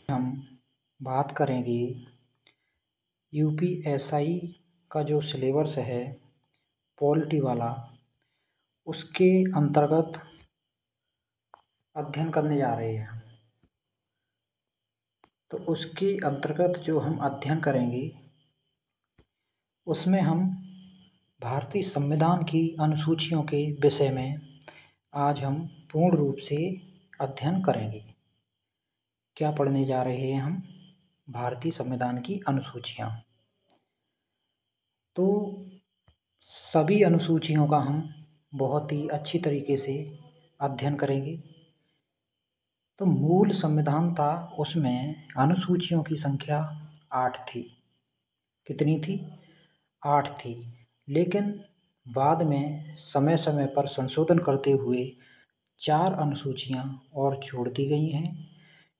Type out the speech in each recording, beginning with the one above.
हम बात करेंगे यूपीएसआई का जो सिलेबस है पॉलिटी वाला, उसके अंतर्गत अध्ययन करने जा रहे हैं। तो उसके अंतर्गत जो हम अध्ययन करेंगे उसमें हम भारतीय संविधान की अनुसूचियों के विषय में आज हम पूर्ण रूप से अध्ययन करेंगे। क्या पढ़ने जा रहे हैं हम? भारतीय संविधान की अनुसूचियाँ। तो सभी अनुसूचियों का हम बहुत ही अच्छी तरीके से अध्ययन करेंगे। तो मूल संविधान था, उसमें अनुसूचियों की संख्या 8 थी। कितनी थी? 8 थी। लेकिन बाद में समय समय पर संशोधन करते हुए 4 अनुसूचियाँ और जोड़ दी गई हैं।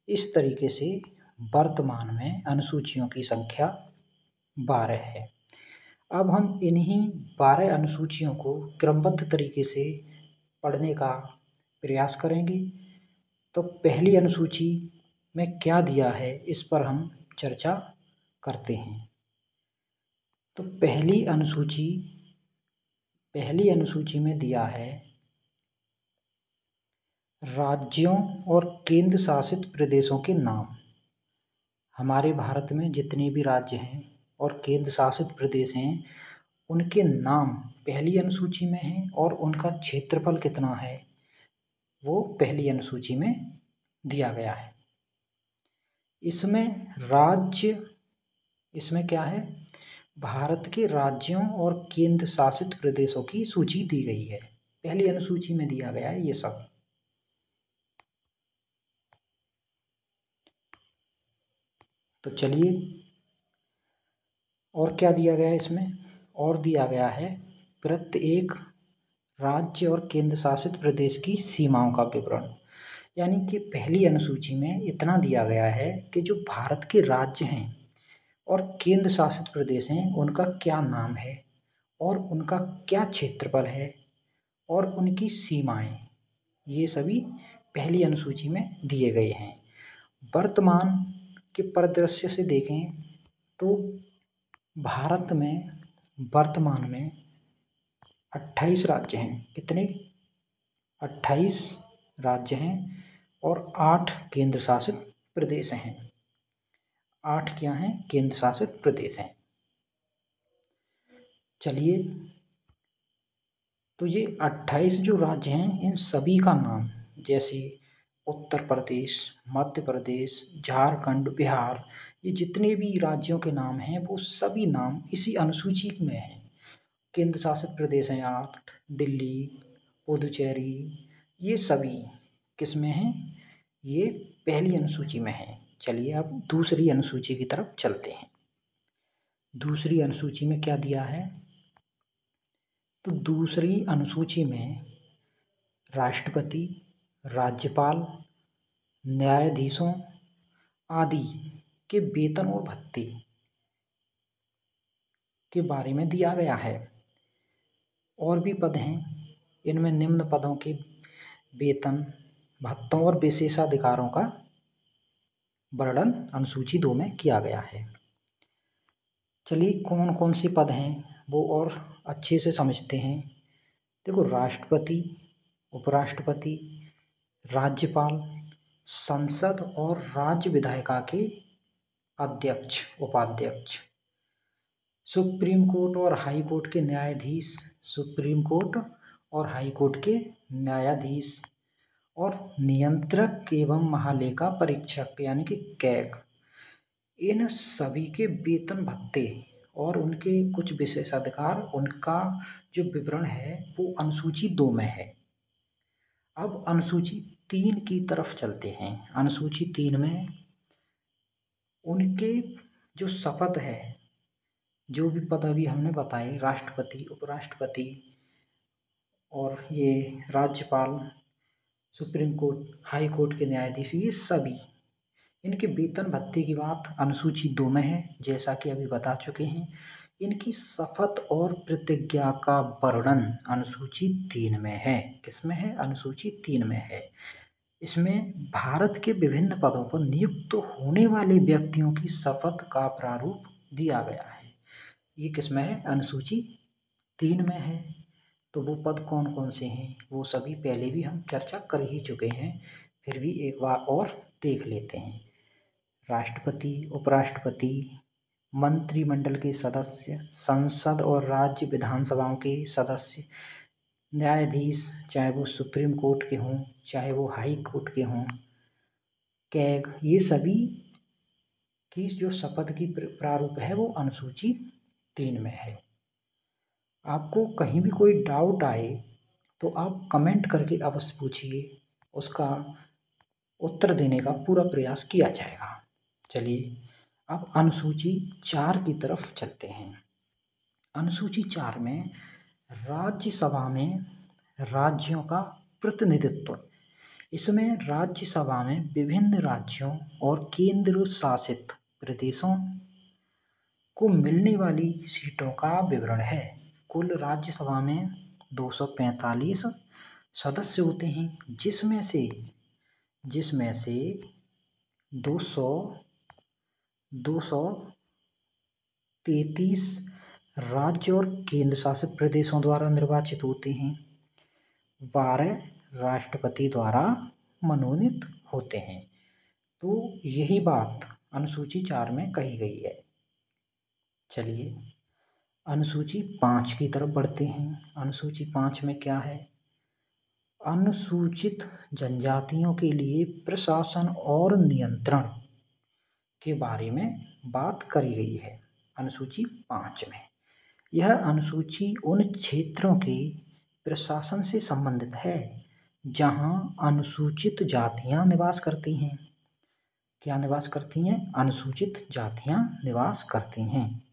इस तरीके से वर्तमान में अनुसूचियों की संख्या 12 है। अब हम इन्हीं 12 अनुसूचियों को क्रमबद्ध तरीके से पढ़ने का प्रयास करेंगे। तो पहली अनुसूची में क्या दिया है, इस पर हम चर्चा करते हैं। तो पहली अनुसूची में दिया है राज्यों और केंद्र शासित प्रदेशों के नाम। हमारे भारत में जितने भी राज्य हैं और केंद्र शासित प्रदेश हैं, उनके नाम पहली अनुसूची में हैं और उनका क्षेत्रफल कितना है वो पहली अनुसूची में दिया गया है। इसमें क्या है? भारत के राज्यों और केंद्र शासित प्रदेशों की सूची दी गई है। पहली अनुसूची में दिया गया है ये सब। तो चलिए, और क्या दिया गया है इसमें? और दिया गया है प्रत्येक राज्य और केंद्र शासित प्रदेश की सीमाओं का विवरण। यानी कि पहली अनुसूची में इतना दिया गया है कि जो भारत के राज्य हैं और केंद्र शासित प्रदेश हैं, उनका क्या नाम है और उनका क्या क्षेत्रफल है और उनकी सीमाएं, ये सभी पहली अनुसूची में दिए गए हैं। वर्तमान के परिदृश्य से देखें तो भारत में वर्तमान में 28 राज्य हैं। कितने? 28 राज्य हैं और 8 केंद्र शासित प्रदेश हैं। 8 क्या हैं? केंद्र शासित प्रदेश हैं। चलिए, तो ये 28 जो राज्य हैं, इन सभी का नाम, जैसे उत्तर प्रदेश, मध्य प्रदेश, झारखंड, बिहार, ये जितने भी राज्यों के नाम हैं वो सभी नाम इसी अनुसूची में हैं। केंद्र शासित प्रदेश हैं 8, दिल्ली, पुदुचेरी, ये सभी किस में हैं? ये पहली अनुसूची में हैं। चलिए अब दूसरी अनुसूची की तरफ चलते हैं। दूसरी अनुसूची में क्या दिया है? तो दूसरी अनुसूची में राष्ट्रपति, राज्यपाल, न्यायाधीशों आदि के वेतन और भत्ते के बारे में दिया गया है। और भी पद हैं, इनमें निम्न पदों के वेतन, भत्तों और विशेषाधिकारों का वर्णन अनुसूची 2 में किया गया है। चलिए, कौन कौन से पद हैं वो और अच्छे से समझते हैं। देखो, राष्ट्रपति, उपराष्ट्रपति, राज्यपाल, संसद और राज्य विधायिका के अध्यक्ष, उपाध्यक्ष, सुप्रीम कोर्ट और हाई कोर्ट के न्यायाधीश, सुप्रीम कोर्ट और हाई कोर्ट के न्यायाधीश, और नियंत्रक एवं महालेखा परीक्षक यानी कि कैग, इन सभी के वेतन भत्ते और उनके कुछ विशेषाधिकार, उनका जो विवरण है वो अनुसूची 2 में है। अब अनुसूची 3 की तरफ चलते हैं। अनुसूची 3 में उनके जो शपथ है, जो भी पद अभी हमने बताए, राष्ट्रपति, उपराष्ट्रपति और ये राज्यपाल, सुप्रीम कोर्ट, हाई कोर्ट के न्यायाधीश, ये सभी इनके वेतन भत्ते की बात अनुसूची 2 में है, जैसा कि अभी बता चुके हैं। इनकी शपथ और प्रतिज्ञा का वर्णन अनुसूची 3 में है। किसमें है? अनुसूची 3 में है। इसमें भारत के विभिन्न पदों पर नियुक्त होने वाले व्यक्तियों की शपथ का प्रारूप दिया गया है। ये किसमें है? अनुसूची 3 में है। तो वो पद कौन कौन से हैं वो सभी पहले भी हम चर्चा कर ही चुके हैं, फिर भी एक बार और देख लेते हैं। राष्ट्रपति, उपराष्ट्रपति, मंत्रिमंडल के सदस्य, संसद और राज्य विधानसभाओं के सदस्य, न्यायाधीश, चाहे वो सुप्रीम कोर्ट के हों चाहे वो हाई कोर्ट के हों, कैग, ये सभी की जो शपथ की प्रारूप है वो अनुसूची 3 में है। आपको कहीं भी कोई डाउट आए तो आप कमेंट करके अवश्य पूछिए, उसका उत्तर देने का पूरा प्रयास किया जाएगा। चलिए अब अनुसूची 4 की तरफ चलते हैं। अनुसूची 4 में राज्यसभा में राज्यों का प्रतिनिधित्व। इसमें राज्यसभा में विभिन्न राज्यों और केंद्र शासित प्रदेशों को मिलने वाली सीटों का विवरण है। कुल राज्यसभा में 245 सदस्य होते हैं, जिसमें से 233 राज्य और केंद्र शासित प्रदेशों द्वारा निर्वाचित होते हैं, 12 राष्ट्रपति द्वारा मनोनीत होते हैं। तो यही बात अनुसूची 4 में कही गई है। चलिए अनुसूची 5 की तरफ बढ़ते हैं। अनुसूची 5 में क्या है? अनुसूचित जनजातियों के लिए प्रशासन और नियंत्रण के बारे में बात करी गई है अनुसूची 5 में। यह अनुसूची उन क्षेत्रों के प्रशासन से संबंधित है जहां अनुसूचित जातियां निवास करती हैं। क्या निवास करती हैं? अनुसूचित जातियां निवास करती हैं।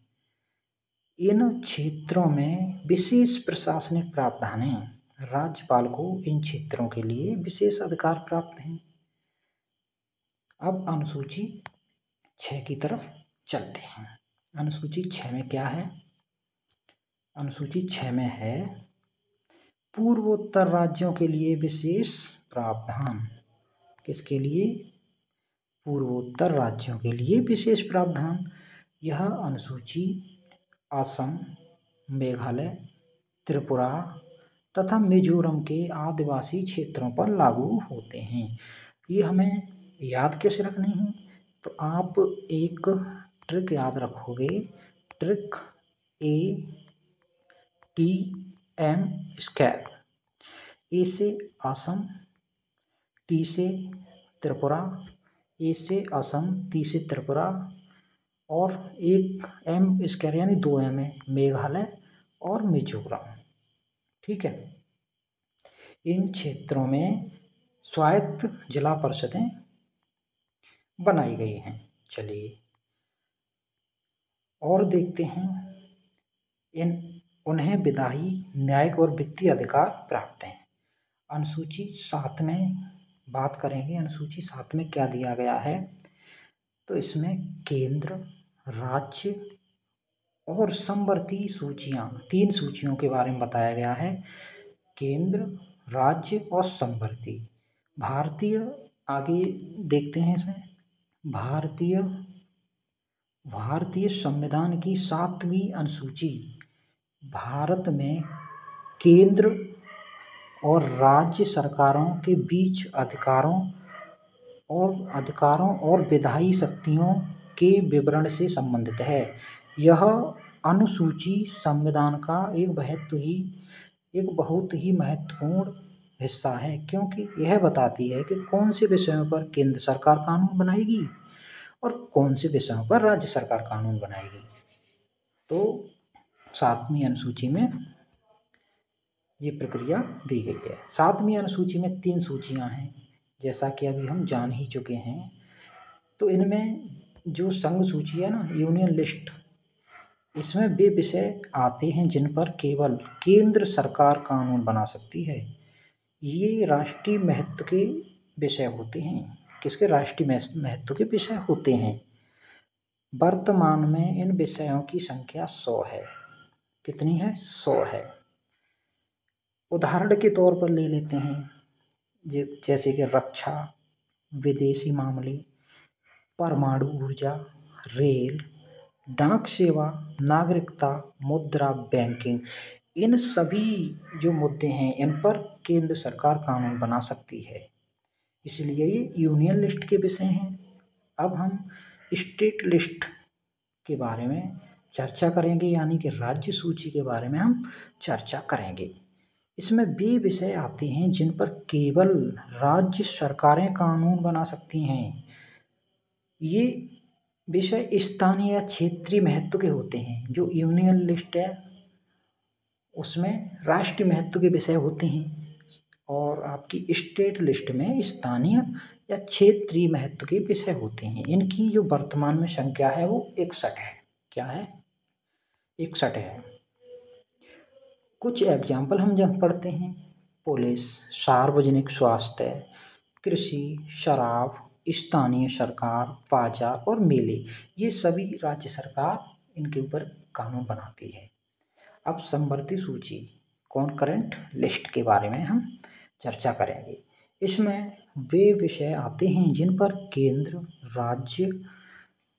इन क्षेत्रों में विशेष प्रशासनिक प्रावधान हैं। राज्यपाल को इन क्षेत्रों के लिए विशेष अधिकार प्राप्त हैं। अब अनुसूची 6 की तरफ चलते हैं। अनुसूची 6 में क्या है? अनुसूची 6 में है पूर्वोत्तर राज्यों के लिए विशेष प्रावधान। किसके लिए? पूर्वोत्तर राज्यों के लिए विशेष प्रावधान। यह अनुसूची असम, मेघालय, त्रिपुरा तथा मिजोरम के आदिवासी क्षेत्रों पर लागू होते हैं। ये हमें याद कैसे रखने हैं? तो आप एक ट्रिक याद रखोगे, ट्रिक ATM स्क्वायर। ए से असम, टी से त्रिपुरा, ए से असम, टी से त्रिपुरा और एक M स्क्वायर यानी 2 M है, मेघालय और मिजोरम। ठीक है। इन क्षेत्रों में स्वायत्त जिला परिषदें बनाई गई हैं। चलिए और देखते हैं उन्हें विधायी, न्यायिक और वित्तीय अधिकार प्राप्त हैं। अनुसूची 7 में बात करेंगे। अनुसूची 7 में क्या दिया गया है? तो इसमें केंद्र, राज्य और समवर्ती सूचियां, 3 सूचियों के बारे में बताया गया है। केंद्र, राज्य और समवर्ती। आगे देखते हैं इसमें भारतीय संविधान की 7वीं अनुसूची भारत में केंद्र और राज्य सरकारों के बीच अधिकारों और विधायी शक्तियों के विवरण से संबंधित है। यह अनुसूची संविधान का एक बहुत ही महत्वपूर्ण हिस्सा है, क्योंकि यह बताती है कि कौन से विषयों पर केंद्र सरकार कानून बनाएगी और कौन से विषयों पर राज्य सरकार कानून बनाएगी। तो 7वीं अनुसूची में ये प्रक्रिया दी गई है। 7वीं अनुसूची में 3 सूचियां हैं, जैसा कि अभी हम जान ही चुके हैं। तो इनमें जो संघ सूची है ना, यूनियन लिस्ट, इसमें वे विषय आते हैं जिन पर केवल केंद्र सरकार कानून बना सकती है। ये राष्ट्रीय महत्व के विषय होते हैं। किसके? राष्ट्रीय महत्व के विषय होते हैं। वर्तमान में इन विषयों की संख्या 100 है। कितनी है? 100 है। उदाहरण के तौर पर ले लेते हैं, जैसे कि रक्षा, विदेशी मामले, परमाणु ऊर्जा, रेल, डाक सेवा, नागरिकता, मुद्रा, बैंकिंग, इन सभी जो मुद्दे हैं इन पर केंद्र सरकार कानून बना सकती है। इसलिए ये यूनियन लिस्ट के विषय हैं। अब हम स्टेट लिस्ट के बारे में चर्चा करेंगे, यानी कि राज्य सूची के बारे में हम चर्चा करेंगे। इसमें वे विषय आते हैं जिन पर केवल राज्य सरकारें कानून बना सकती हैं। ये विषय स्थानीय या क्षेत्रीय महत्व के होते हैं। जो यूनियन लिस्ट है उसमें राष्ट्रीय महत्व के विषय होते हैं और आपकी स्टेट लिस्ट में स्थानीय या क्षेत्रीय महत्व के विषय होते हैं। इनकी जो वर्तमान में संख्या है वो 61 है। क्या है? 61 है। कुछ एग्जाम्पल हम जब पढ़ते हैं, पुलिस, सार्वजनिक स्वास्थ्य, कृषि, शराब, स्थानीय सरकार, बाजार और मेले, ये सभी राज्य सरकार इनके ऊपर कानून बनाती है। अब समवर्ती सूची कॉन्करेंट लिस्ट के बारे में हम चर्चा करेंगे। इसमें वे विषय आते हैं जिन पर केंद्र, राज्य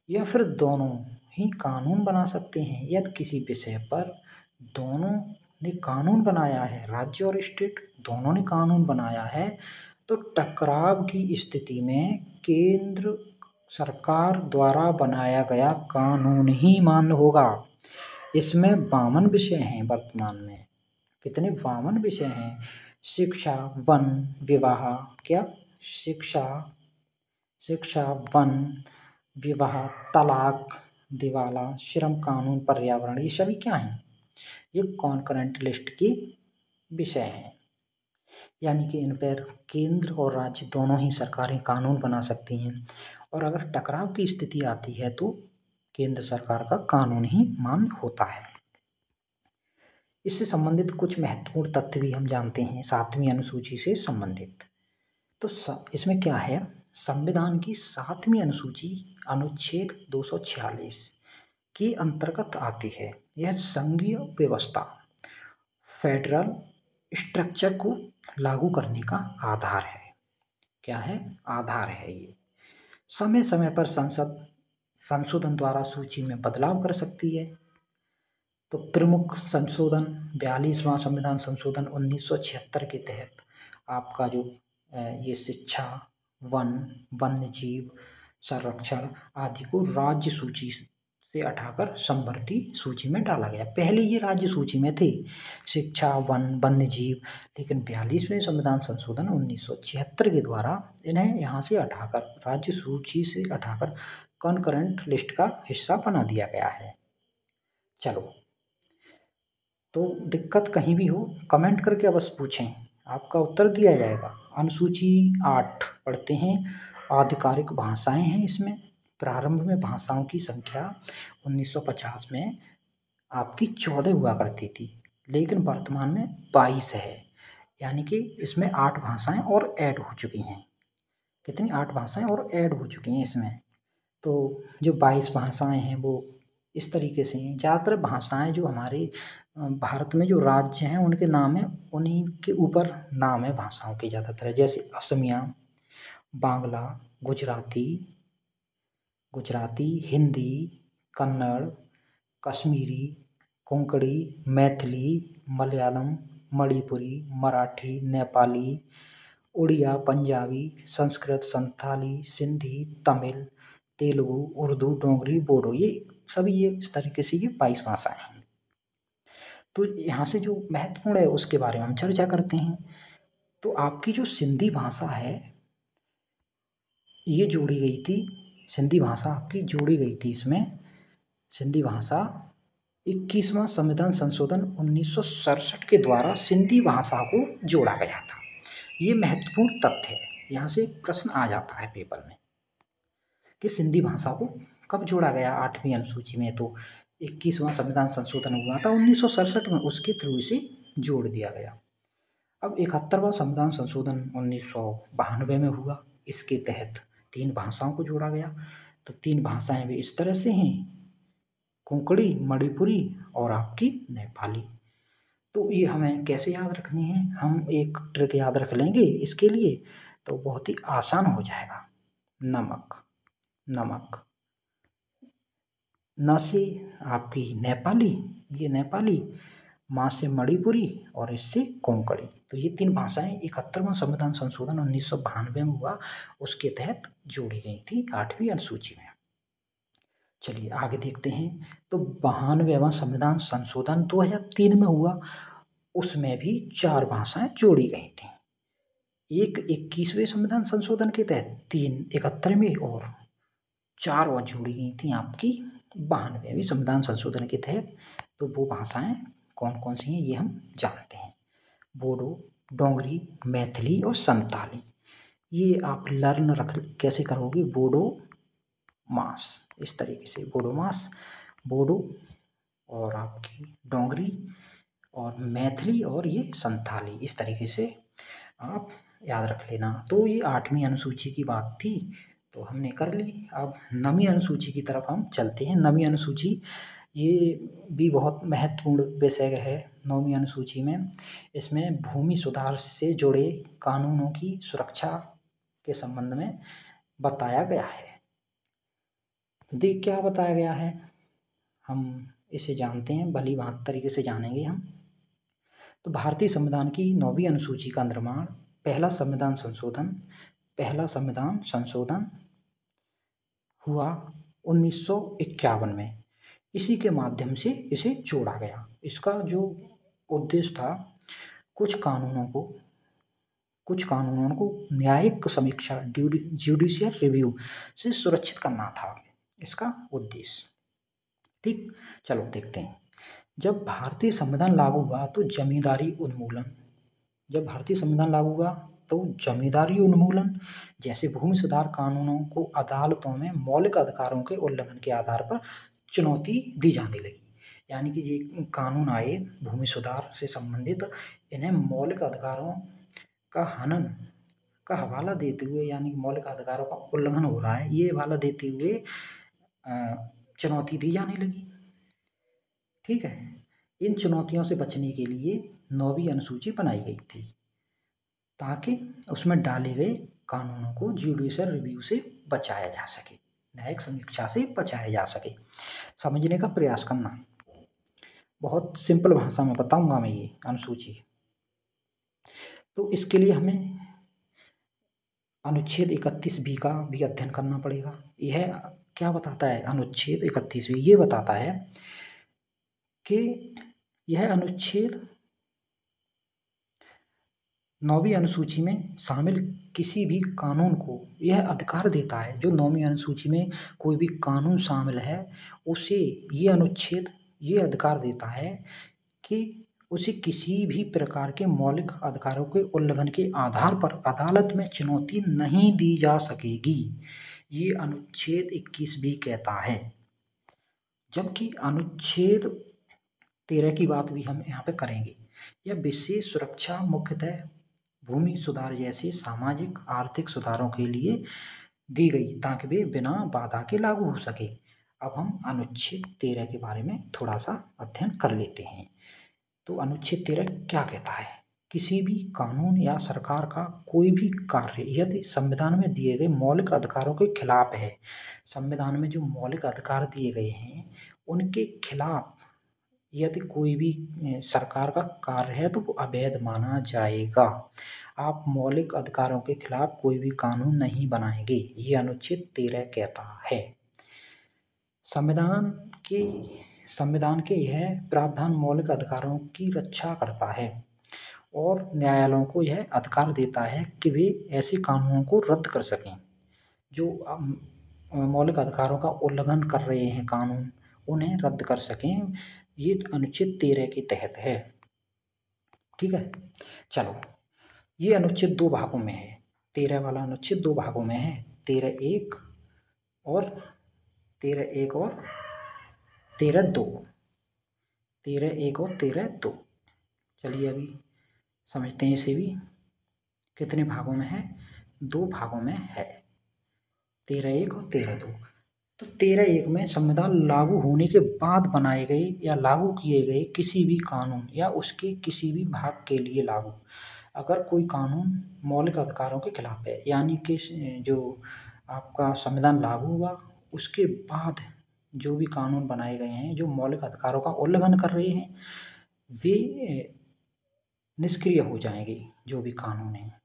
या फिर दोनों ही कानून बना सकते हैं। यदि किसी विषय पर दोनों ने कानून बनाया है, राज्य और स्टेट दोनों ने कानून बनाया है, तो टकराव की स्थिति में केंद्र सरकार द्वारा बनाया गया कानून ही मान्य होगा। इसमें 52 विषय हैं वर्तमान में। कितने? 52 विषय हैं। शिक्षा, वन, विवाह, क्या? शिक्षा, वन, विवाह, तलाक, दिवाला, श्रम कानून, पर्यावरण, ये सभी क्या हैं? ये कॉन्करेंट लिस्ट के विषय हैं। यानी कि इन पर केंद्र और राज्य दोनों ही सरकारें कानून बना सकती हैं और अगर टकराव की स्थिति आती है तो केंद्र सरकार का कानून ही मान्य होता है। इससे संबंधित कुछ महत्वपूर्ण तथ्य भी हम जानते हैं 7वीं अनुसूची से संबंधित। तो इसमें क्या है? संविधान की 7वीं अनुसूची अनुच्छेद 246 के अंतर्गत आती है। यह संघीय व्यवस्था, फेडरल स्ट्रक्चर को लागू करने का आधार है। क्या है? आधार है। ये समय समय पर संसद संशोधन द्वारा सूची में बदलाव कर सकती है। तो प्रमुख संशोधन 42वां संविधान संशोधन 1976 के तहत आपका जो ये शिक्षा, वन, वन्य जीव संरक्षण आदि को राज्य सूची से हटाकर समवर्ती सूची में डाला गया। पहले ये राज्य सूची में थे, शिक्षा, वन, वन्य जीव, लेकिन 42वें संविधान संशोधन 1976 के द्वारा इन्हें यहाँ से हटाकर, राज्य सूची से हटाकर कॉन्करेंट लिस्ट का हिस्सा बना दिया गया है। चलो, तो दिक्कत कहीं भी हो कमेंट करके अवश्य पूछें, आपका उत्तर दिया जाएगा। अनुसूची 8 पढ़ते हैं। आधिकारिक भाषाएं हैं। इसमें प्रारंभ में भाषाओं की संख्या 1950 में आपकी 14 हुआ करती थी, लेकिन वर्तमान में 22 है। यानी कि इसमें 8 भाषाएं और ऐड हो चुकी हैं। कितनी? 8 भाषाएं और ऐड हो चुकी हैं इसमें। तो जो 22 भाषाएं हैं वो इस तरीके से हैं। ज़्यादातर भाषाएं जो हमारे भारत में जो राज्य हैं उनके नाम है, उन्हीं के ऊपर नाम है भाषाओं के ज़्यादातर, जैसे असमिया, बांग्ला, गुजराती, हिंदी, कन्नड़, कश्मीरी, कोंकणी, मैथिली, मलयालम, मणिपुरी, मराठी, नेपाली, उड़िया, पंजाबी, संस्कृत, संथाली, सिंधी, तमिल, तेलुगु, उर्दू, डोगरी, बोडो, ये सभी ये इस तरीके से ये 22 भाषाएं हैं। तो यहाँ से जो महत्वपूर्ण है उसके बारे में हम चर्चा करते हैं। तो आपकी जो सिंधी भाषा है ये जोड़ी गई थी, सिंधी भाषा आपकी जोड़ी गई थी। इसमें सिंधी भाषा 21वां संविधान संशोधन 1967 के द्वारा सिंधी भाषा को जोड़ा गया था। ये महत्वपूर्ण तथ्य है। यहाँ से एक प्रश्न आ जाता है पेपर में कि सिंधी भाषा को कब जोड़ा गया 8वीं अनुसूची में। तो 21वां संविधान संशोधन हुआ था 1967 में, उसके थ्रू इसे जोड़ दिया गया। अब 71वां संविधान संशोधन 1992 में हुआ। इसके तहत 3 भाषाओं को जोड़ा गया। तो 3 भाषाएं भी इस तरह से हैं, कोंकणी, मणिपुरी और आपकी नेपाली। तो ये हमें कैसे याद रखनी है, हम एक ट्रिक याद रख लेंगे इसके लिए, तो बहुत ही आसान हो जाएगा। नमक, नमक, न से आपकी नेपाली, ये नेपाली, माँ से मणिपुरी और इससे कोंकणी। तो ये 3 भाषाएं 71वां संविधान संशोधन 1992 में हुआ, उसके तहत जोड़ी गई थी 8वीं अनुसूची में। चलिए आगे देखते हैं। तो 92वां संविधान संशोधन 2003 में हुआ, उसमें भी 4 भाषाएं जोड़ी गई थी। एक 21वें संविधान संशोधन के तहत, 3 71वें और 4 और जोड़ी गई थी आपकी 92वें संविधान संशोधन के तहत। तो वो भाषाएं कौन कौन सी हैं ये हम जानते हैं। बोडो, डोगरी, मैथिली और संताली। ये आप लर्न रख कैसे करोगे, बोडो मास, इस तरीके से बोडो मास, बोडो और आपकी डोगरी और मैथिली और ये संताली, इस तरीके से आप याद रख लेना। तो ये 8वीं अनुसूची की बात थी, तो हमने कर ली। अब 9वीं अनुसूची की तरफ हम चलते हैं। 9वीं अनुसूची ये भी बहुत महत्वपूर्ण विषय है। 9वीं अनुसूची में इसमें भूमि सुधार से जुड़े कानूनों की सुरक्षा के संबंध में बताया गया है। तो देख क्या बताया गया है, हम इसे जानते हैं, भली भांति तरीके से जानेंगे हम। तो भारतीय संविधान की 9वीं अनुसूची का निर्माण, पहला संविधान संशोधन हुआ 1951 में। इसी के माध्यम से इसे जोड़ा गया। इसका जो उद्देश्य था, कुछ कानूनों को न्यायिक समीक्षा, जुडिशियल रिव्यू से सुरक्षित करना था इसका उद्देश्य। ठीक, चलो देखते हैं। जब भारतीय संविधान लागू हुआ तो जमींदारी उन्मूलन जैसे भूमि सुधार कानूनों को अदालतों में मौलिक अधिकारों के उल्लंघन के आधार पर चुनौती दी जाने लगी। यानी कि ये कानून आए भूमि सुधार से संबंधित, इन्हें मौलिक अधिकारों का हनन का हवाला देते हुए, यानी कि मौलिक अधिकारों का उल्लंघन हो रहा है ये हवाला देते हुए चुनौती दी जाने लगी। ठीक है, इन चुनौतियों से बचने के लिए 9वीं अनुसूची बनाई गई थी, ताकि उसमें डाले गए कानूनों को जुडिशियल रिव्यू से बचाया जा सके, न्यायिक समीक्षा से बचाया जा सके। समझने का प्रयास करना, बहुत सिंपल भाषा में बताऊंगा मैं ये अनुसूची। तो इसके लिए हमें अनुच्छेद 31B का भी अध्ययन करना पड़ेगा। यह क्या बताता है, अनुच्छेद 31B ये बताता है कि यह अनुच्छेद 9वीं अनुसूची में शामिल किसी भी कानून को यह अधिकार देता है, जो 9वीं अनुसूची में कोई भी कानून शामिल है उसे ये अनुच्छेद ये अधिकार देता है कि उसे किसी भी प्रकार के मौलिक अधिकारों के उल्लंघन के आधार पर अदालत में चुनौती नहीं दी जा सकेगी। ये अनुच्छेद 21B कहता है। जबकि अनुच्छेद 13 की बात भी हम यहाँ पे करेंगे। यह विशेष सुरक्षा मुख्यतः भूमि सुधार जैसे सामाजिक आर्थिक सुधारों के लिए दी गई, ताकि वे बिना बाधा के लागू हो सके। अब हम अनुच्छेद 13 के बारे में थोड़ा सा अध्ययन कर लेते हैं। तो अनुच्छेद 13 क्या कहता है, किसी भी कानून या सरकार का कोई भी कार्य यदि संविधान में दिए गए मौलिक अधिकारों के खिलाफ है, संविधान में जो मौलिक अधिकार दिए गए हैं उनके खिलाफ यदि कोई भी सरकार का कार्य है तो वो अवैध माना जाएगा। आप मौलिक अधिकारों के खिलाफ कोई भी कानून नहीं बनाएंगे, ये अनुच्छेद 13 कहता है। संविधान के यह प्रावधान मौलिक अधिकारों की रक्षा करता है और न्यायालयों को यह अधिकार देता है कि वे ऐसे कानूनों को रद्द कर सकें जो मौलिक अधिकारों का उल्लंघन कर रहे हैं, कानून उन्हें रद्द कर सकें। ये अनुच्छेद 13 के तहत है। ठीक है, चलो ये अनुच्छेद 2 भागों में है। 13 वाला अनुच्छेद 2 भागों में है, 13(1) और 13(1) और 13(2), 13(1) और 13(2). चलिए अभी समझते हैं इसे भी, कितने भागों में है, 2 भागों में है, 13(1) और 13(2). तो 13(1) में संविधान लागू होने के बाद बनाए गए या लागू किए गए किसी भी कानून या उसके किसी भी भाग के लिए लागू, अगर कोई कानून मौलिक अधिकारों के खिलाफ है, यानी कि जो आपका संविधान लागू हुआ उसके बाद जो भी कानून बनाए गए हैं जो मौलिक अधिकारों का उल्लंघन कर रहे हैं, वे निष्क्रिय हो जाएंगे जो भी कानून है।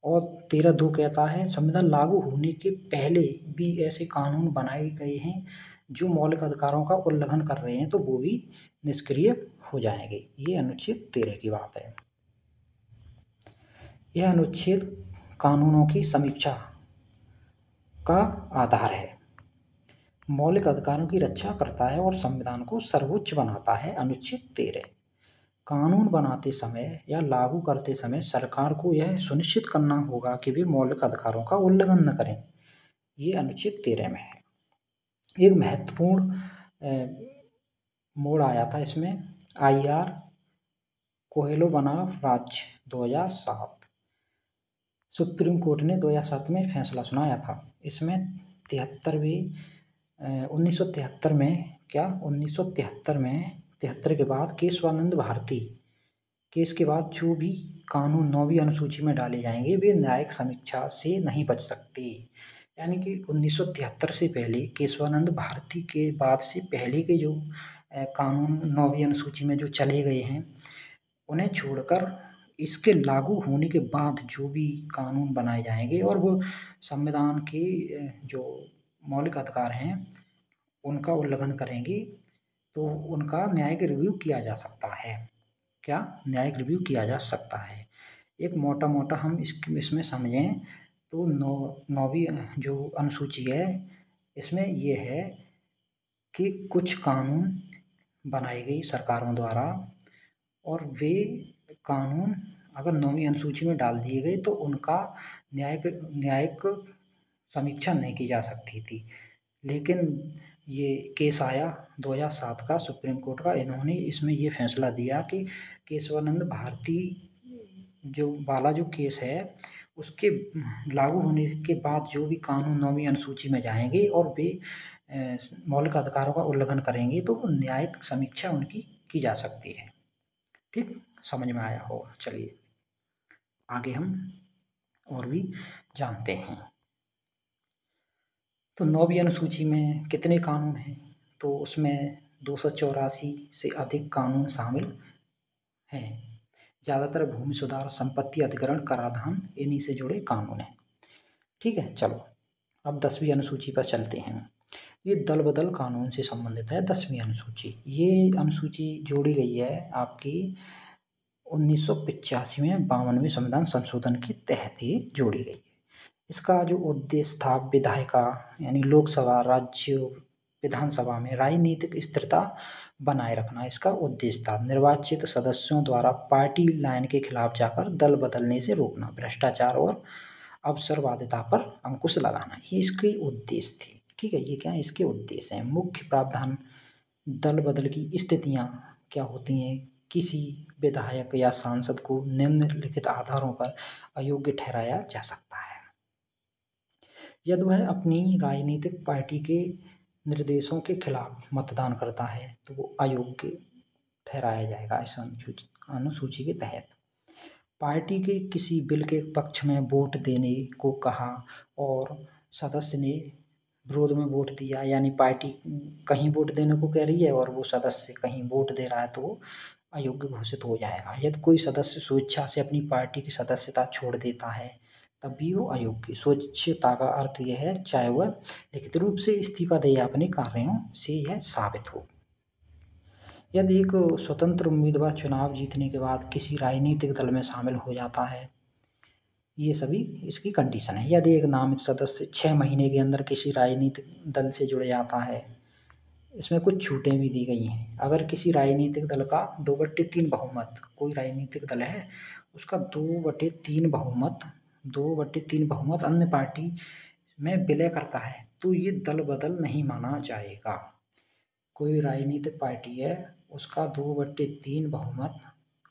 और 13(2) कहता है संविधान लागू होने के पहले भी ऐसे कानून बनाए गए हैं जो मौलिक अधिकारों का उल्लंघन कर रहे हैं तो वो भी निष्क्रिय हो जाएंगे। ये अनुच्छेद 13 की बात है। यह अनुच्छेद कानूनों की समीक्षा का आधार है, मौलिक अधिकारों की रक्षा करता है और संविधान को सर्वोच्च बनाता है। अनुच्छेद 13 कानून बनाते समय या लागू करते समय सरकार को यह सुनिश्चित करना होगा कि वे मौलिक अधिकारों का उल्लंघन न करें। ये अनुच्छेद 13 में है। एक महत्वपूर्ण मोड़ आया था इसमें, IR कोहेलो बनाम राज्य 2007। सुप्रीम कोर्ट ने 2007 में फैसला सुनाया था। इसमें 1973 में 1973 के बाद केशवानंद भारती केस के बाद जो भी कानून 9वीं अनुसूची में डाले जाएंगे वे न्यायिक समीक्षा से नहीं बच सकते। यानी कि 1973 से पहले केशवानंद भारती के बाद से पहले के जो कानून 9वीं अनुसूची में जो चले गए हैं उन्हें छोड़कर इसके लागू होने के बाद जो भी कानून बनाए जाएंगे और वो संविधान के जो मौलिक अधिकार हैं उनका उल्लंघन करेंगे तो उनका न्यायिक रिव्यू किया जा सकता है। क्या न्यायिक रिव्यू किया जा सकता है। एक मोटा मोटा हम इसमें समझें तो 9वीं जो अनुसूची है इसमें ये है कि कुछ कानून बनाए गए सरकारों द्वारा और वे कानून अगर 9वीं अनुसूची में डाल दिए गए तो उनका न्यायिक समीक्षा नहीं की जा सकती थी। लेकिन ये केस आया 2007 का सुप्रीम कोर्ट का, इन्होंने इसमें ये फैसला दिया कि केशवानंद भारती जो वाला जो केस है उसके लागू होने के बाद जो भी कानून 9वीं अनुसूची में जाएंगे और वे मौलिक अधिकारों का उल्लंघन करेंगे तो न्यायिक समीक्षा उनकी की जा सकती है। ठीक, समझ में आया होगा। चलिए आगे हम और भी जानते हैं। तो 9वीं अनुसूची में कितने कानून हैं, तो उसमें 284 से अधिक कानून शामिल हैं। ज़्यादातर भूमि सुधार, संपत्ति अधिग्रहण, कराधान इन्हीं से जुड़े कानून हैं। ठीक है, चलो अब 10वीं अनुसूची पर चलते हैं। ये दल बदल कानून से संबंधित है 10वीं अनुसूची। ये अनुसूची जोड़ी गई है आपकी 1985 में 52वें संविधान संशोधन के तहत ही जोड़ी गई है। इसका जो उद्देश्य था विधायिका यानी लोकसभा, राज्य विधानसभा में राजनीतिक स्थिरता बनाए रखना इसका उद्देश्य था। निर्वाचित सदस्यों द्वारा पार्टी लाइन के खिलाफ जाकर दल बदलने से रोकना, भ्रष्टाचार और अवसरवादिता पर अंकुश लगाना, ये इसके उद्देश्य थे। ठीक है, ये क्या है, इसके उद्देश्य हैं। मुख्य प्रावधान दल बदल की स्थितियां क्या होती हैं, किसी विधायक या सांसद को निम्नलिखित आधारों पर अयोग्य ठहराया जा सकता है। यदि वह अपनी राजनीतिक पार्टी के निर्देशों के खिलाफ मतदान करता है तो वो अयोग्य ठहराया जाएगा इस अनुसूची के तहत। पार्टी के किसी बिल के पक्ष में वोट देने को कहा और सदस्य ने विरोध में वोट दिया, यानी पार्टी कहीं वोट देने को कह रही है और वो सदस्य कहीं वोट दे रहा है तो वो अयोग्य घोषित हो जाएगा। यदि कोई सदस्य स्वेच्छा से अपनी पार्टी की सदस्यता छोड़ देता है तब भी वो अयोग्य। स्वेच्छता का अर्थ यह है चाहे वह लिखित रूप से इस्तीफा दे या अपने कार्यों से यह साबित हो। यदि एक स्वतंत्र उम्मीदवार चुनाव जीतने के बाद किसी राजनीतिक दल में शामिल हो जाता है, ये सभी इसकी कंडीशन है। यदि एक नामित सदस्य 6 महीने के अंदर किसी राजनीतिक दल से जुड़ जाता है, इसमें कुछ छूटें भी दी गई हैं। अगर किसी राजनीतिक दल का 2/3 बहुमत, कोई राजनीतिक दल है उसका 2/3 बहुमत अन्य पार्टी में विलय करता है तो ये दल बदल नहीं माना जाएगा। कोई राजनीतिक पार्टी है उसका 2/3 बहुमत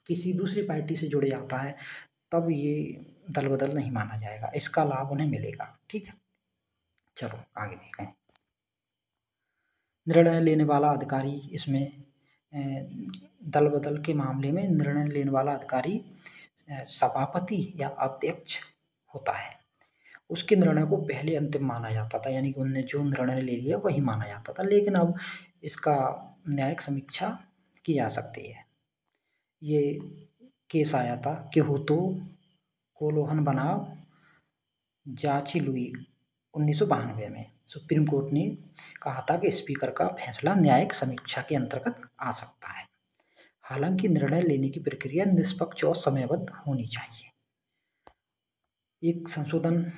किसी दूसरी पार्टी से जुड़ जाता है तब ये दल बदल नहीं माना जाएगा, इसका लाभ उन्हें मिलेगा। ठीक है, चलो आगे देखें। निर्णय लेने वाला अधिकारी इसमें दल बदल के मामले में निर्णय लेने वाला अधिकारी सभापति या अध्यक्ष होता है। उसके निर्णय को पहले अंतिम माना जाता था, यानी कि उनने जो निर्णय ले लिया वही माना जाता था, लेकिन अब इसका न्यायिक समीक्षा की जा सकती है। ये केस आया था कि हो तो कोलोहन बनाम जाची लुई 1992 में सुप्रीम कोर्ट ने कहा था कि स्पीकर का फैसला न्यायिक समीक्षा के अंतर्गत आ सकता है, हालांकि निर्णय लेने की प्रक्रिया निष्पक्ष और समयबद्ध होनी चाहिए। एक संशोधन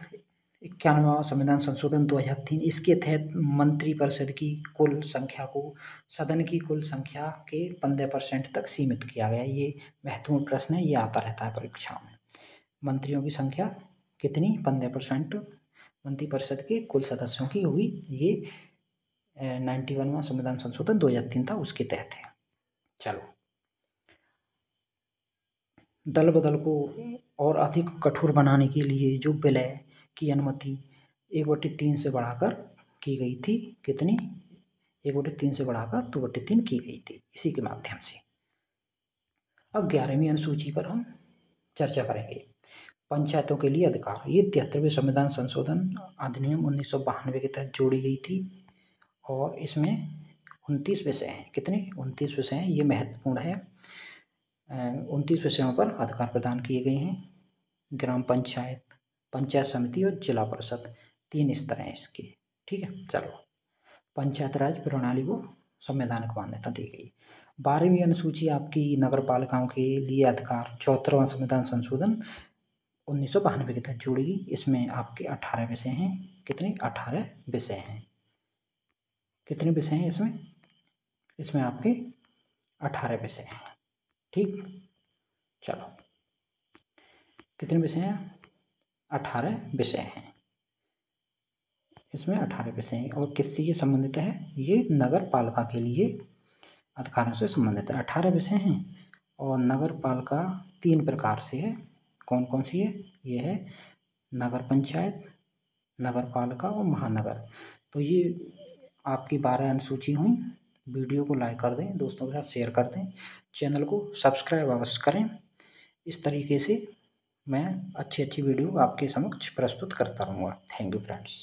91वां संविधान संशोधन 2003, इसके तहत मंत्रिपरिषद की कुल संख्या को सदन की कुल संख्या के 15% तक सीमित किया गया। ये महत्वपूर्ण प्रश्न है, ये आता रहता है परीक्षाओं में। मंत्रियों की संख्या कितनी? 15% मंत्रिपरिषद के कुल सदस्यों की हुई। ये 91वां संविधान संशोधन 2003 था, उसके तहत है। चलो, दल बदल को और अधिक कठोर बनाने के लिए जो विलय की अनुमति 1/3 से बढ़ाकर की गई थी, कितनी? 1/3 से बढ़ाकर 2/3 की गई थी, इसी के माध्यम से। अब 11वीं अनुसूची पर हम चर्चा करेंगे। पंचायतों के लिए अधिकार, ये 73वें संविधान संशोधन अधिनियम 1992 के तहत जोड़ी गई थी और इसमें 29 विषय हैं। कितने? 29 विषय हैं, ये महत्वपूर्ण है। 29 विषयों पर अधिकार प्रदान किए गए हैं। ग्राम पंचायत, पंचायत समिति और जिला परिषद, 3 स्तर हैं इसके। ठीक है, चलो। पंचायत राज प्रणाली को संवैधानिक मान्यता दी गई। 12वीं अनुसूची आपकी नगर पालिकाओं के लिए अधिकार, 74वां संविधान संशोधन 1992 के तहत जोड़ी गई। इसमें आपके 18 विषय हैं। कितने? 18 विषय हैं। कितने विषय हैं इसमें? इसमें आपके 18 विषय हैं। ठीक, चलो, कितने विषय हैं? 18 विषय हैं। इसमें 18 विषय हैं और किससे ये संबंधित है? ये नगर पालिका के लिए अधिकारों से संबंधित है। 18 विषय हैं और नगर पालिका 3 प्रकार से है। कौन कौन सी है? ये है नगर पंचायत, नगर पालिका और महानगर। तो ये आपकी 12 अनुसूची हुई। वीडियो को लाइक कर दें, दोस्तों के साथ शेयर कर दें, चैनल को सब्सक्राइब अवश्य करें। इस तरीके से मैं अच्छी वीडियो आपके समक्ष प्रस्तुत करता रहूँगा। Thank you friends.